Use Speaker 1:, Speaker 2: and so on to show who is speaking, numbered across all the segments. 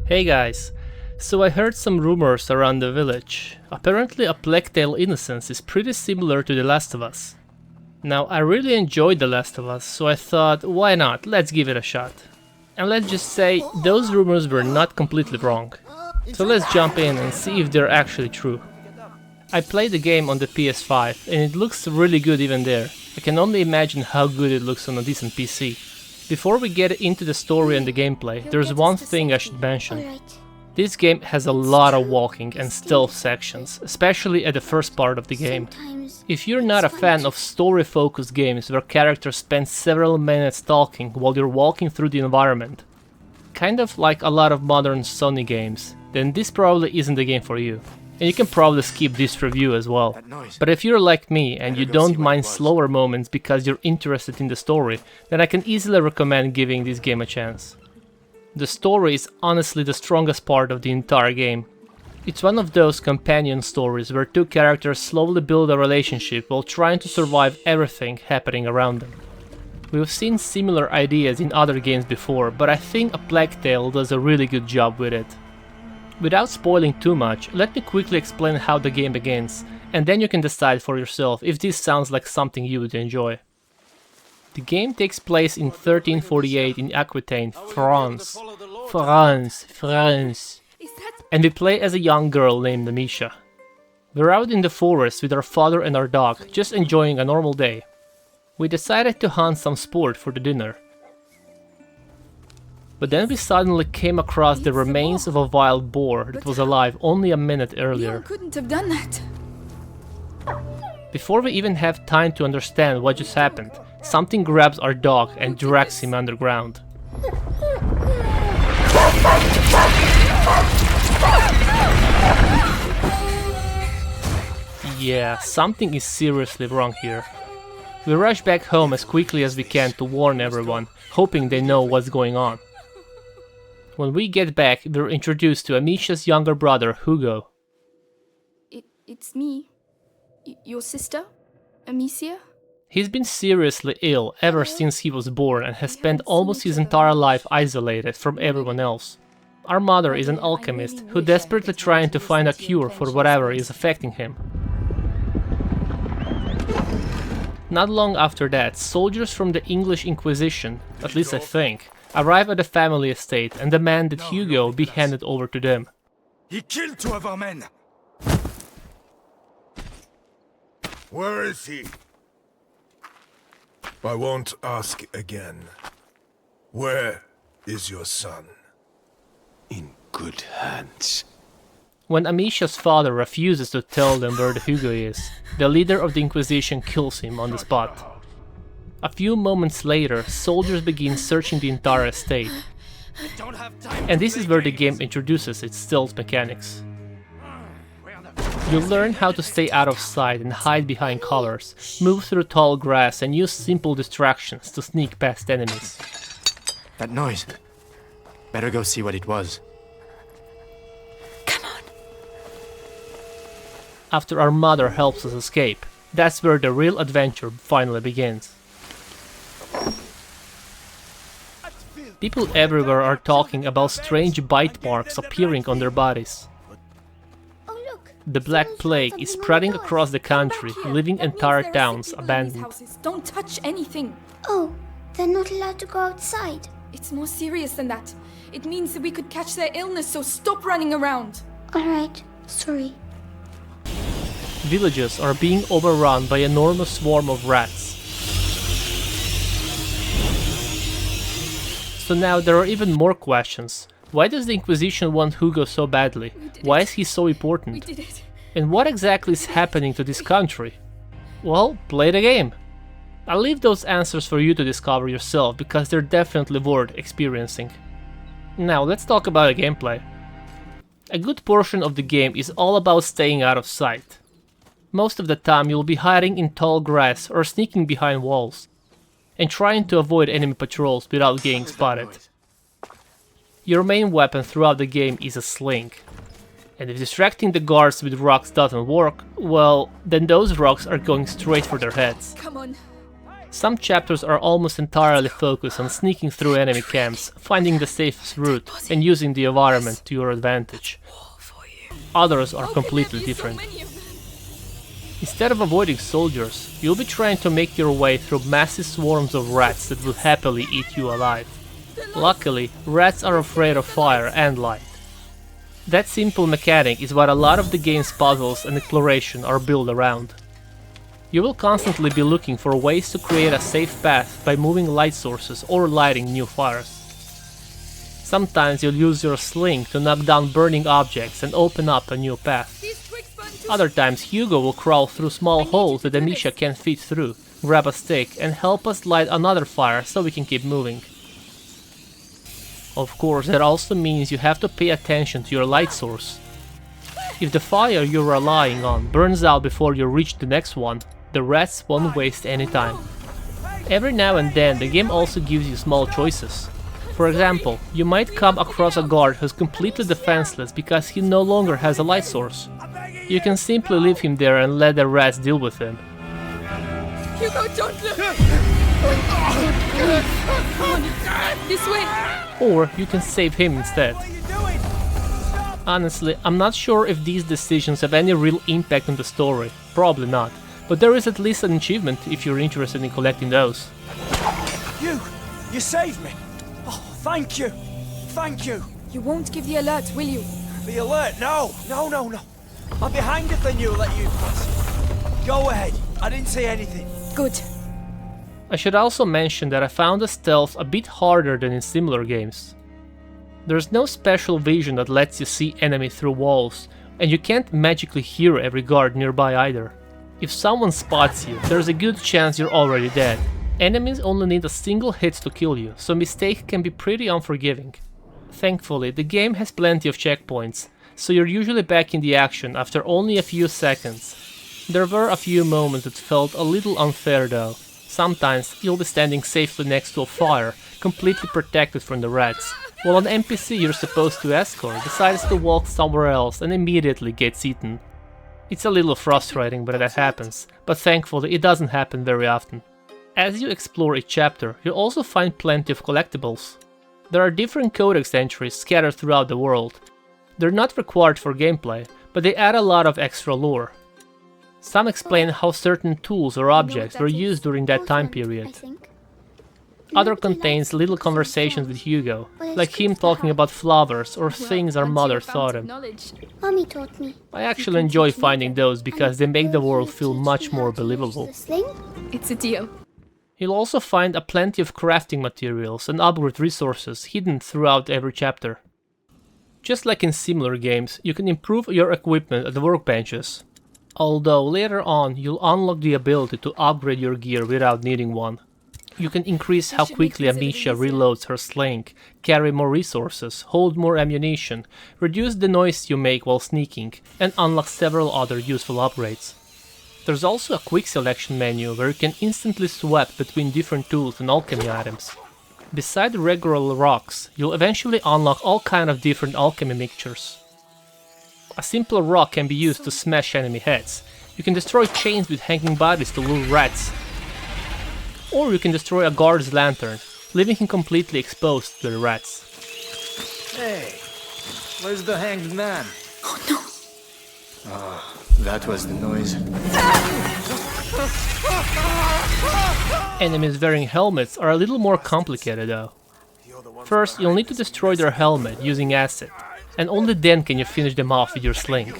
Speaker 1: Hey guys, so I heard some rumors around the village. Apparently A Plague Tale Innocence is pretty similar to The Last of Us. Now I really enjoyed The Last of Us, so I thought why not, let's give it a shot. And let's just say, those rumors were not completely wrong. So let's jump in and see if they're actually true. I played the game on the PS5 and it looks really good even there. I can only imagine how good it looks on a decent PC. Before we get into the story and the gameplay, there's one thing I should mention. This game has a lot of walking and stealth sections, especially at the first part of the game. If you're not a fan of story-focused games where characters spend several minutes talking while you're walking through the environment, kind of like a lot of modern Sony games, then this probably isn't the game for you. And you can probably skip this review as well. But if you're like me and you don't mind slower moments because you're interested in the story, then I can easily recommend giving this game a chance. The story is honestly the strongest part of the entire game. It's one of those companion stories where two characters slowly build a relationship while trying to survive everything happening around them. We've seen similar ideas in other games before, but I think A Plague Tale does a really good job with it. Without spoiling too much, let me quickly explain how the game begins, and then you can decide for yourself if this sounds like something you would enjoy. The game takes place in 1348 in Aquitaine, France. And we play as a young girl named Amicia. We're out in the forest with our father and our dog, just enjoying a normal day. We decided to hunt some sport for the dinner. But then we suddenly came across the remains of a wild boar that was alive only a minute earlier.
Speaker 2: Couldn't have done that.
Speaker 1: Before we even have time to understand what just happened, something grabs our dog and drags him underground. Yeah, something is seriously wrong here. We rush back home as quickly as we can to warn everyone, hoping they know what's going on. When we get back, we're introduced to Amicia's younger brother, Hugo.
Speaker 2: It's me. Your sister? Amicia?
Speaker 1: He's been seriously ill ever since he was born and has spent almost his entire life isolated from everyone else. Our mother is an alchemist who desperately trying to find a cure for whatever is affecting him. Not long after that, soldiers from the English Inquisition, at least I think, arrive at the family estate and demand that Hugo be handed over to them.
Speaker 3: He killed two of our men!
Speaker 4: Where is he? I won't ask again. Where is your son?
Speaker 3: In good hands.
Speaker 1: When Amicia's father refuses to tell them where the Hugo is, the leader of the Inquisition kills him on the spot. A few moments later, soldiers begin searching the entire estate. And this is where the game introduces its stealth mechanics. You learn how to stay out of sight and hide behind covers, move through tall grass and use simple distractions to sneak past enemies.
Speaker 3: That noise. Better go see what it was.
Speaker 2: Come on.
Speaker 1: After our mother helps us escape, that's where the real adventure finally begins. People everywhere are talking about strange bite marks appearing on their bodies. The Black Plague is spreading across the country, leaving entire towns abandoned.
Speaker 2: Don't touch anything.
Speaker 5: Oh, they're not allowed to go outside.
Speaker 2: It's more serious than that. It means that we could catch their illness, so stop running around.
Speaker 5: Alright, sorry.
Speaker 1: Villages are being overrun by an enormous swarm of rats. So now there are even more questions. Why does the Inquisition want Hugo so badly? Why is he so important?
Speaker 2: We did it.
Speaker 1: And what exactly is happening to this country? Well, play the game. I'll leave those answers for you to discover yourself because they're definitely worth experiencing. Now let's talk about the gameplay. A good portion of the game is all about staying out of sight. Most of the time you'll be hiding in tall grass or sneaking behind walls, and trying to avoid enemy patrols without getting spotted. Your main weapon throughout the game is a sling, and if distracting the guards with rocks doesn't work, well, then those rocks are going straight for their heads.
Speaker 2: Come on.
Speaker 1: Some chapters are almost entirely focused on sneaking through enemy camps, finding the safest route, and using the environment to your advantage. Others are completely different. Instead of avoiding soldiers, you'll be trying to make your way through massive swarms of rats that will happily eat you alive. Luckily, rats are afraid of fire and light. That simple mechanic is what a lot of the game's puzzles and exploration are built around. You will constantly be looking for ways to create a safe path by moving light sources or lighting new fires. Sometimes you'll use your sling to knock down burning objects and open up a new path. Other times Hugo will crawl through small holes that Amicia can't fit through, grab a stick and help us light another fire so we can keep moving. Of course, that also means you have to pay attention to your light source. If the fire you're relying on burns out before you reach the next one, the rats won't waste any time. Every now and then the game also gives you small choices. For example, you might come across a guard who's completely defenseless because he no longer has a light source. You can simply leave him there and let the rats deal with him.
Speaker 2: Hugo, don't look! This way!
Speaker 1: Or you can save him instead. Honestly, I'm not sure if these decisions have any real impact on the story, probably not, but there is at least an achievement if you're interested in collecting those.
Speaker 6: You saved me! Oh, thank you! Thank you!
Speaker 2: You won't give the alert, will you?
Speaker 6: The alert? No! I'll be hanged if they knew let you pass. Go ahead, I didn't say anything.
Speaker 2: Good.
Speaker 1: I should also mention that I found the stealth a bit harder than in similar games. There's no special vision that lets you see enemies through walls, and you can't magically hear every guard nearby either. If someone spots you, there's a good chance you're already dead. Enemies only need a single hit to kill you, so mistakes can be pretty unforgiving. Thankfully, the game has plenty of checkpoints, so you're usually back in the action after only a few seconds. There were a few moments that felt a little unfair though. Sometimes you'll be standing safely next to a fire, completely protected from the rats, while an NPC you're supposed to escort decides to walk somewhere else and immediately gets eaten. It's a little frustrating when that happens, but thankfully it doesn't happen very often. As you explore each chapter, you'll also find plenty of collectibles. There are different codex entries scattered throughout the world. They're not required for gameplay, but they add a lot of extra lore. Some explain how certain tools or objects were used during that time period. Other contains little conversations with Hugo, like him talking about flowers or things our mother taught him.
Speaker 5: Mommy taught me.
Speaker 1: I actually enjoy finding those because they make the world feel much more believable.
Speaker 2: It's a deal.
Speaker 1: You'll also find a plenty of crafting materials and upgrade resources hidden throughout every chapter. Just like in similar games, you can improve your equipment at the workbenches. Although later on you'll unlock the ability to upgrade your gear without needing one. You can increase how quickly Amicia reloads her sling, carry more resources, hold more ammunition, reduce the noise you make while sneaking, and unlock several other useful upgrades. There's also a quick selection menu where you can instantly swap between different tools and alchemy items. Beside regular rocks, you'll eventually unlock all kind of different alchemy mixtures. A simple rock can be used to smash enemy heads. You can destroy chains with hanging bodies to lure rats. Or you can destroy a guard's lantern, leaving him completely exposed to the rats.
Speaker 7: Hey, where's the hanged man?
Speaker 2: Oh no!
Speaker 3: That was the noise.
Speaker 1: Enemies wearing helmets are a little more complicated though. First, you'll need to destroy their helmet using acid, and only then can you finish them off with your sling.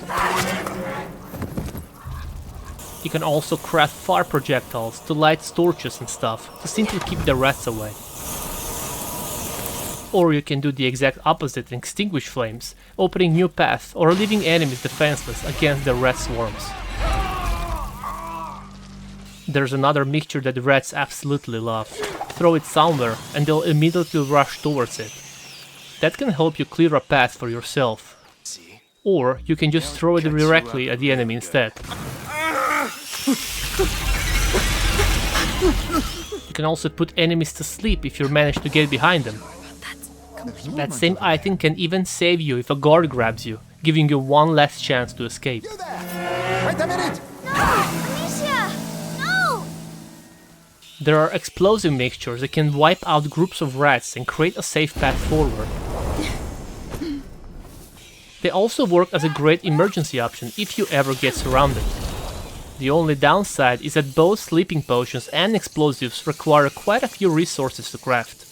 Speaker 1: You can also craft fire projectiles to light torches and stuff to simply keep the rats away. Or you can do the exact opposite and extinguish flames, opening new paths or leaving enemies defenseless against the rat swarms. There's another mixture that the rats absolutely love. Throw it somewhere and they'll immediately rush towards it. That can help you clear a path for yourself. Or you can just throw it directly at the enemy instead. You can also put enemies to sleep if you manage to get behind them. That same item can even save you if a guard grabs you, giving you one last chance to escape.
Speaker 5: Wait a minute! No! Amicia! No!
Speaker 1: There are explosive mixtures that can wipe out groups of rats and create a safe path forward. They also work as a great emergency option if you ever get surrounded. The only downside is that both sleeping potions and explosives require quite a few resources to craft.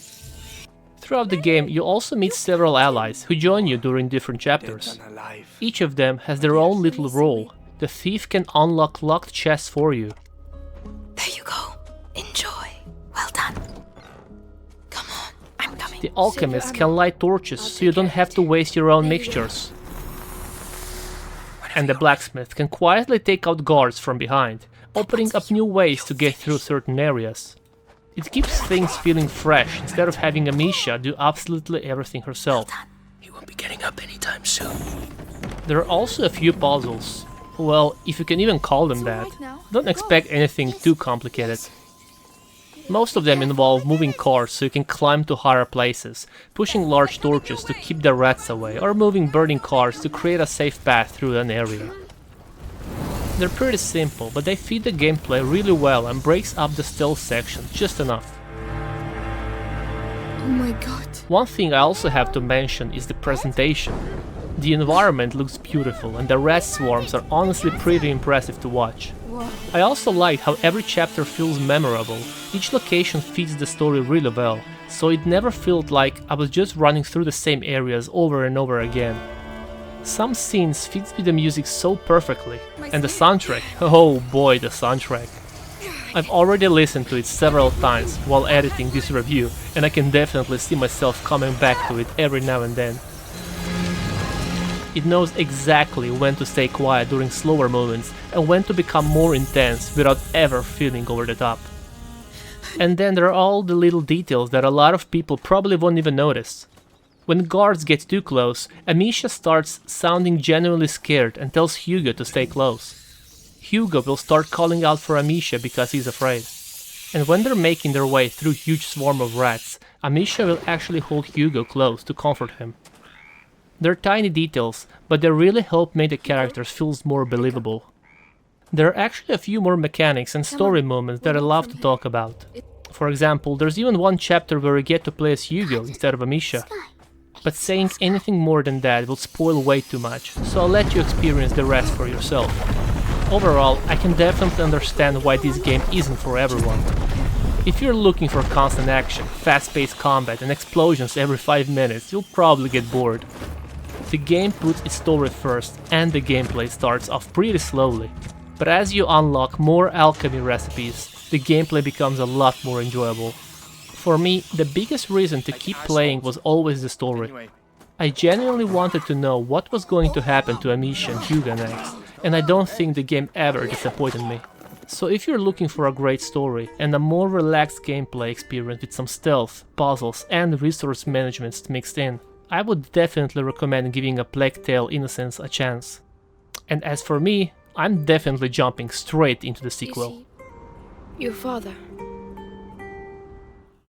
Speaker 1: Throughout the game, you also meet several allies who join you during different chapters. Each of them has their own little role. The thief can unlock locked chests for you.
Speaker 2: There you go. Enjoy. Well done. Come on, I'm coming.
Speaker 1: The alchemist can light torches so you don't have to waste your own mixtures. And the blacksmith can quietly take out guards from behind, opening up new ways to get through certain areas. It keeps things feeling fresh instead of having Amicia do absolutely everything herself.
Speaker 3: He won't be getting up anytime soon.
Speaker 1: There are also a few puzzles. Well, if you can even call them that. Don't expect anything too complicated. Most of them involve moving cars so you can climb to higher places, pushing large torches to keep the rats away, or moving burning cars to create a safe path through an area. They're pretty simple, but they feed the gameplay really well and breaks up the stealth section just enough.
Speaker 2: Oh my god.
Speaker 1: One thing I also have to mention is the presentation. The environment looks beautiful and the rat swarms are honestly pretty impressive to watch. I also like how every chapter feels memorable. Each location fits the story really well, so it never felt like I was just running through the same areas over and over again. Some scenes fit with the music so perfectly, and the soundtrack, oh boy, the soundtrack. I've already listened to it several times while editing this review, and I can definitely see myself coming back to it every now and then. It knows exactly when to stay quiet during slower moments and when to become more intense without ever feeling over the top. And then there are all the little details that a lot of people probably won't even notice. When guards get too close, Amicia starts sounding genuinely scared and tells Hugo to stay close. Hugo will start calling out for Amicia because he's afraid. And when they're making their way through a huge swarm of rats, Amicia will actually hold Hugo close to comfort him. They're tiny details, but they really help make the characters feel more believable. There are actually a few more mechanics and story moments that I love to talk about. For example, there's even one chapter where you get to play as Hugo instead of Amicia. But saying anything more than that will spoil way too much, so I'll let you experience the rest for yourself. Overall, I can definitely understand why this game isn't for everyone. If you're looking for constant action, fast-paced combat and explosions every 5 minutes, you'll probably get bored. The game puts its story first, and the gameplay starts off pretty slowly. But as you unlock more alchemy recipes, the gameplay becomes a lot more enjoyable. For me, the biggest reason to keep playing was always the story. I genuinely wanted to know what was going to happen to Amicia and Hugo next, and I don't think the game ever disappointed me. So if you're looking for a great story and a more relaxed gameplay experience with some stealth, puzzles and resource management mixed in, I would definitely recommend giving A Plague Tale: Innocence a chance. And as for me, I'm definitely jumping straight into the sequel.
Speaker 2: Your father.